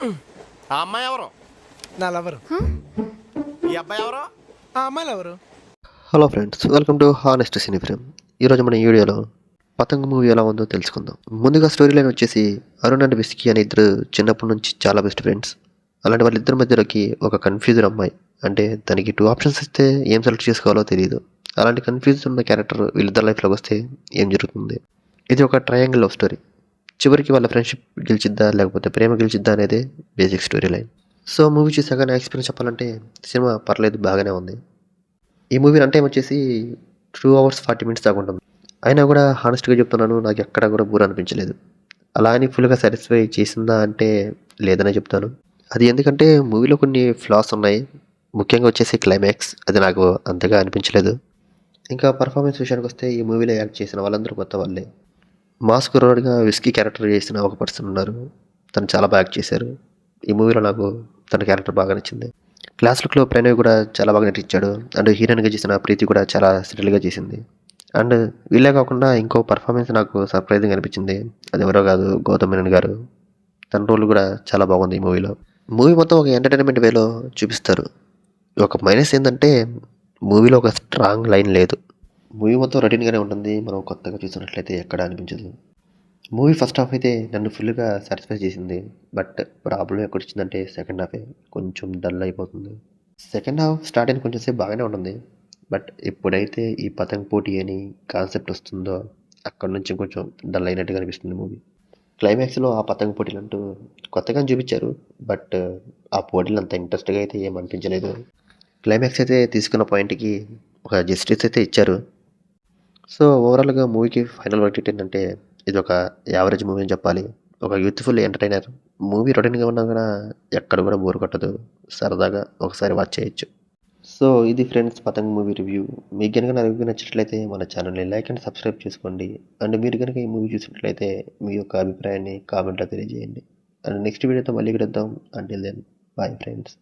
ఆ అమ్మాయి ఎవరు? నా లవరు. ఈ అబ్బాయి ఎవరు? ఆ అమ్మాయిలు ఎవరు? Hello friends, welcome to honest cine frame. ఈరోజు మన ఈ వీడియోలో పతంగ్ మూవీ ఎలా ఉందో తెలుసుకుందాం. ముందుగా స్టోరీ లైన్ వచ్చేసి అరుణ్ అండ్ విస్కీ అనే ఇద్దరు చిన్నప్పటి నుంచి చాలా బెస్ట్ ఫ్రెండ్స్. అలాంటి వాళ్ళిద్దరి మధ్యలోకి ఒక కన్ఫ్యూజన్ అమ్మాయి, అంటే తనకి 2 ఆప్షన్స్ ఇస్తే ఏం సెలెక్ట్ చేసుకోవాలో తెలియదు. అలాంటి కన్ఫ్యూజన్ ఉన్న క్యారెక్టర్ వీళ్ళిద్దరు లైఫ్లోకి వస్తే ఏం జరుగుతుంది? ఇది ఒక ట్రయాంగిల్ లవ్ స్టోరీ. చివరికి వాళ్ళ ఫ్రెండ్షిప్ గెలిచిద్దా లేకపోతే ప్రేమ గెలిచిద్దా అనేది basic story line. So movie చూసాక నా ఎక్స్పీరియన్స్ చెప్పాలంటే సినిమా పర్లేదు, బాగానే ఉంది. ఈ మూవీ రన్ టైం వచ్చేసి 2 hours 40 minutes దాకా ఉంటుంది. అయినా కూడా హానెస్ట్గా చెప్తున్నాను, నాకు ఎక్కడ కూడా బోర్ అనిపించలేదు. అలా అని ఫుల్గా సాటిస్ఫై చేసిందా అంటే లేదనే చెప్తాను. అది ఎందుకంటే మూవీలో కొన్ని ఫ్లాస్ ఉన్నాయి. ముఖ్యంగా వచ్చేసి క్లైమాక్స్, అది నాకు అంతగా అనిపించలేదు. ఇంకా పర్ఫార్మెన్స్ విషయానికి వస్తే ఈ మూవీలో యాక్ట్ చేసిన వాళ్ళందరూ కొత్త వాళ్ళే. మాస్ కుర్రాడుగా విస్కీ క్యారెక్టర్ చేసిన ఒక పర్సన్ ఉన్నారు, తను చాలా బాగా యాక్ట్ చేశారు. ఈ మూవీలో నాకు తన క్యారెక్టర్ బాగా నచ్చింది. క్లాస్ లుక్లో ప్రణయ్ కూడా చాలా బాగా నటించాడు. అండ్ హీరోయిన్గా చేసిన ప్రీతి కూడా చాలా సెటిల్గా చేసింది. అండ్ వీళ్ళే కాకుండా ఇంకో పర్ఫార్మెన్స్ నాకు సర్ప్రైజింగ్ అనిపించింది. అది ఎవరో కాదు, గౌతమ్ మేనన్ గారు. తన రోల్ కూడా చాలా బాగుంది ఈ మూవీలో. మూవీ మొత్తం ఒక ఎంటర్టైన్మెంట్ వేలో చూపిస్తారు. ఒక మైనస్ ఏంటంటే మూవీలో ఒక స్ట్రాంగ్ లైన్ లేదు. మూవీ మొత్తం రొటీన్గానే ఉంటుంది, మనం కొత్తగా చూసినట్లయితే ఎక్కడ అనిపించదు. మూవీ ఫస్ట్ హాఫ్ అయితే నన్ను ఫుల్గా సాటిస్ఫై చేసింది. బట్ ప్రాబ్లం ఎక్కడ వచ్చిందంటే సెకండ్ హాఫే కొంచెం డల్ అయిపోతుంది. సెకండ్ హాఫ్ స్టార్ట్ అయిన కొంచెం సేపు బాగానే ఉంటుంది. బట్ ఎప్పుడైతే ఈ పతంగ్ పోటీ అని కాన్సెప్ట్ వస్తుందో అక్కడ నుంచి కొంచెం డల్ అయినట్టుగా అనిపిస్తుంది మూవీ. క్లైమాక్స్లో ఆ పతంగ్ పోటీలు అంటూ కొత్తగా చూపించారు. బట్ ఆ పోటీలు అంత ఇంట్రెస్ట్గా అయితే ఏం అనిపించలేదు. క్లైమాక్స్ అయితే తీసుకున్న పాయింట్కి ఒక జస్టిస్ అయితే ఇచ్చారు. సో ఓవరాల్గా మూవీకి ఫైనల్ వర్డిక్ట్ ఏంటంటే ఇది ఒక యావరేజ్ మూవీ అని చెప్పాలి. ఒక యూత్ఫుల్ ఎంటర్టైనర్. మూవీ రొటీన్గా ఉన్నా కూడా ఎక్కడ కూడా బోర్ కొట్టదు, సరదాగా ఒకసారి వాచ్ చేయొచ్చు. సో ఇది ఫ్రెండ్స్ పతంగ్ మూవీ రివ్యూ. మీకు కనుక నా రివ్యూ నచ్చినట్లయితే మన ఛానల్ని లైక్ అండ్ సబ్స్క్రైబ్ చేసుకోండి. అండ్ మీరు కనుక ఈ మూవీ చూసినట్లయితే మీ యొక్క అభిప్రాయాన్ని కామెంట్లో తెలియజేయండి. అండ్ నెక్స్ట్ వీడియోతో మళ్ళీ కలుద్దాం. Until then, bye friends.